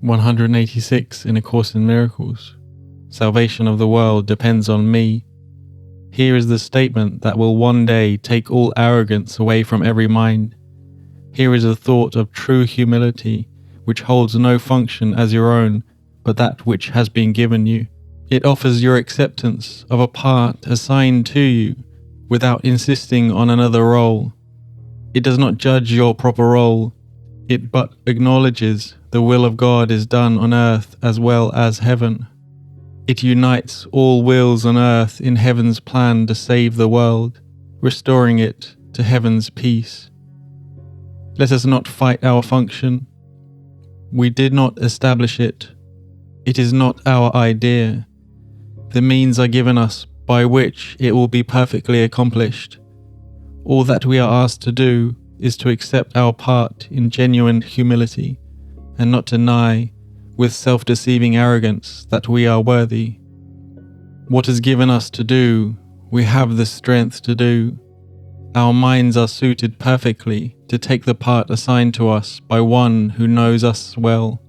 186 in A Course in Miracles. Salvation of the world depends on me. Here is the statement that will one day take all arrogance away from every mind. Here is a thought of true humility, which holds no function as your own, but that which has been given you. It offers your acceptance of a part assigned to you without insisting on another role. It does not judge your proper role, it but acknowledges the will of God is done on earth as well as heaven. It unites all wills on earth in heaven's plan to save the world, restoring it to heaven's peace. Let us not fight our function. We did not establish it. It is not our idea. The means are given us by which it will be perfectly accomplished. All that we are asked to do is to accept our part in genuine humility and not deny with self-deceiving arrogance that we are worthy. What is given us to do, we have the strength to do. Our minds are suited perfectly to take the part assigned to us by one who knows us well.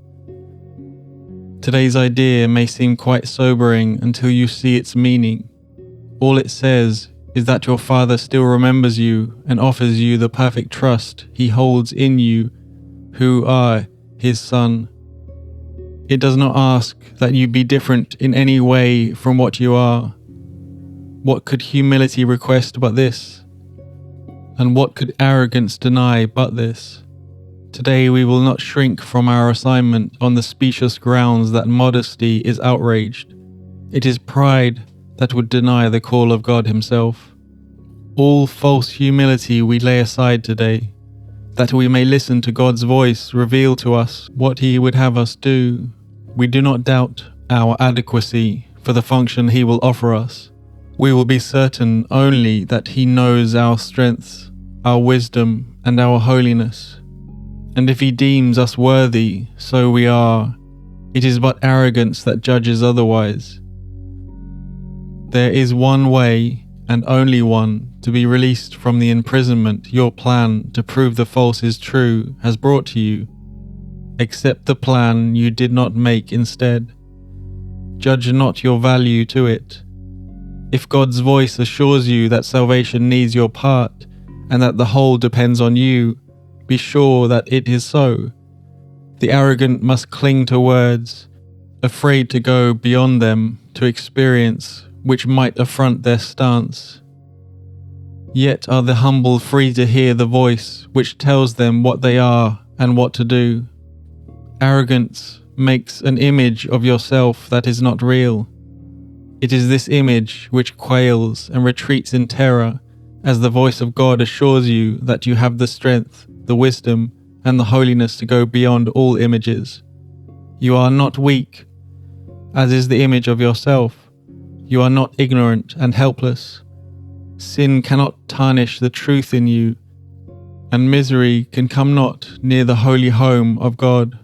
Today's idea may seem quite sobering until you see its meaning. All it says is that your Father still remembers you and offers you the perfect trust He holds in you, who are His Son. It does not ask that you be different in any way from what you are. What could humility request but this? And what could arrogance deny but this? Today we will not shrink from our assignment on the specious grounds that modesty is outraged. It is pride that would deny the call of God Himself. All false humility we lay aside today, that we may listen to God's voice reveal to us what He would have us do. We do not doubt our adequacy for the function He will offer us. We will be certain only that He knows our strengths, our wisdom, and our holiness. And if He deems us worthy, so we are. It is but arrogance that judges otherwise. There is one way, and only one, to be released from the imprisonment your plan to prove the false is true has brought to you. Accept the plan you did not make instead. Judge not your value to it. If God's voice assures you that salvation needs your part, and that the whole depends on you, be sure that it is so. The arrogant must cling to words, afraid to go beyond them to experience which might affront their stance. Yet are the humble free to hear the voice which tells them what they are and what to do. Arrogance makes an image of yourself that is not real. It is this image which quails and retreats in terror as the voice of God assures you that you have the strength, the wisdom, and the holiness to go beyond all images. You are not weak, as is the image of yourself. You are not ignorant and helpless. Sin cannot tarnish the truth in you, and misery can come not near the holy home of God.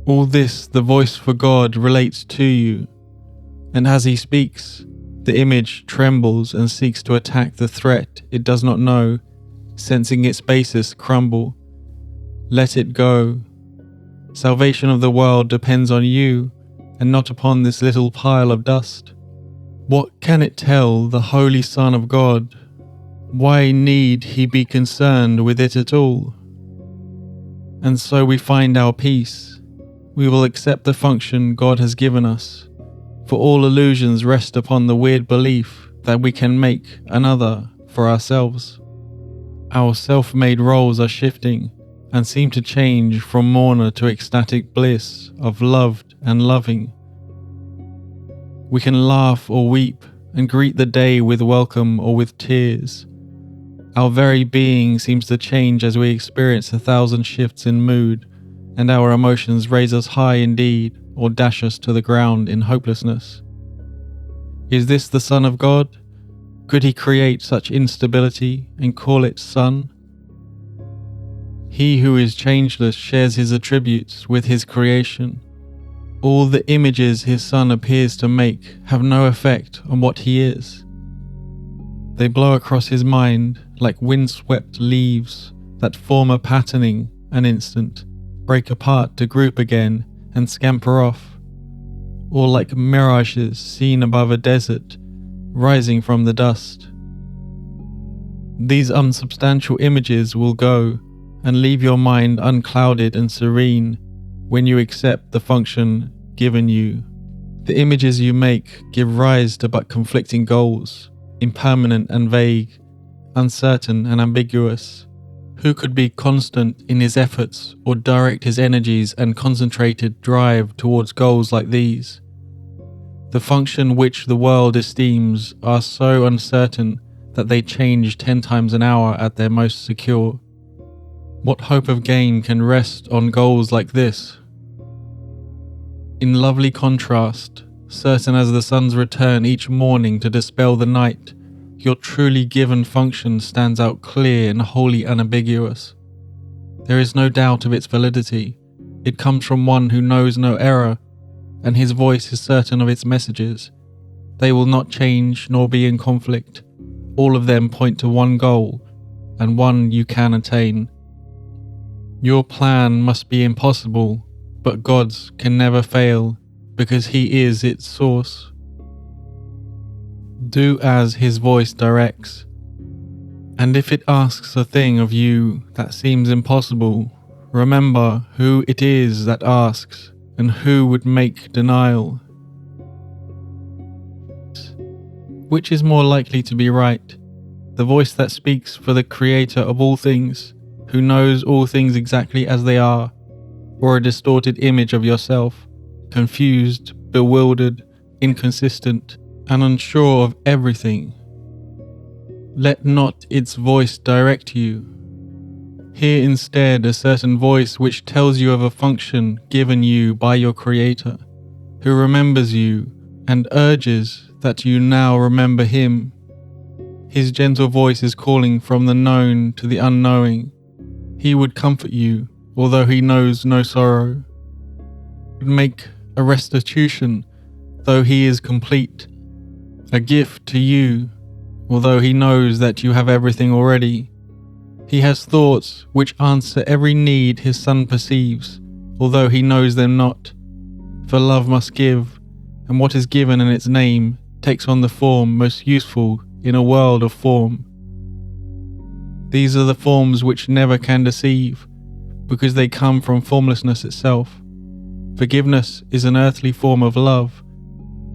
All this the voice for God relates to you, and as He speaks, the image trembles and seeks to attack the threat it does not know, sensing its basis crumble. Let it go. Salvation of the world depends on you, and not upon this little pile of dust. What can it tell the Holy Son of God? Why need He be concerned with it at all? And so we find our peace. We will accept the function God has given us, for all illusions rest upon the weird belief that we can make another for ourselves. Our self-made roles are shifting and seem to change from mourner to ecstatic bliss of loved and loving. We can laugh or weep and greet the day with welcome or with tears. Our very being seems to change as we experience 1,000 shifts in mood, and our emotions raise us high indeed or dash us to the ground in hopelessness. Is this the Son of God? Could He create such instability and call it Son? He who is changeless shares His attributes with His creation. All the images His Son appears to make have no effect on what He is. They blow across His mind like windswept leaves that form a patterning an instant, break apart to group again and scamper off, or like mirages seen above a desert, rising from the dust. These unsubstantial images will go and leave your mind unclouded and serene when you accept the function given you. The images you make give rise to but conflicting goals, impermanent and vague, uncertain and ambiguous. Who could be constant in his efforts or direct his energies and concentrated drive towards goals like these? The function which the world esteems are so uncertain that they change 10 times an hour at their most secure. What hope of gain can rest on goals like this? In lovely contrast, certain as the sun's return each morning to dispel the night, your truly given function stands out clear and wholly unambiguous. There is no doubt of its validity. It comes from one who knows no error, and his voice is certain of its messages. They will not change nor be in conflict. All of them point to one goal, and one you can attain. Your plan must be impossible, but God's can never fail, because He is its source. Do as His voice directs, and if it asks a thing of you that seems impossible, remember who it is that asks, and who would make denial. Which is more likely to be right? The voice that speaks for the Creator of all things, who knows all things exactly as they are, or a distorted image of yourself, confused, bewildered, inconsistent, and unsure of everything? Let not its voice direct you. Hear instead a certain voice which tells you of a function given you by your Creator, who remembers you and urges that you now remember Him. His gentle voice is calling from the known to the unknowing. He would comfort you, although He knows no sorrow. He would make a restitution, though He is complete. A gift to you, although He knows that you have everything already. He has thoughts which answer every need His Son perceives, although He knows them not. For love must give, and what is given in its name takes on the form most useful in a world of form. These are the forms which never can deceive, because they come from formlessness itself. Forgiveness is an earthly form of love,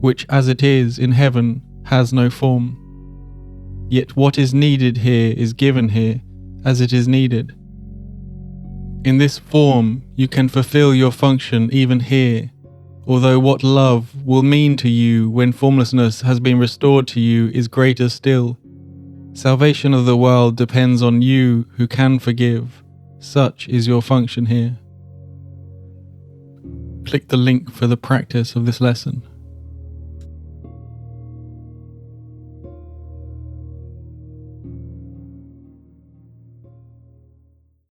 which as it is in heaven has no form. Yet what is needed here is given here, as it is needed. In this form you can fulfill your function even here, although what love will mean to you when formlessness has been restored to you is greater still. Salvation of the world depends on you who can forgive. Such is your function here. Click the link for the practice of this lesson.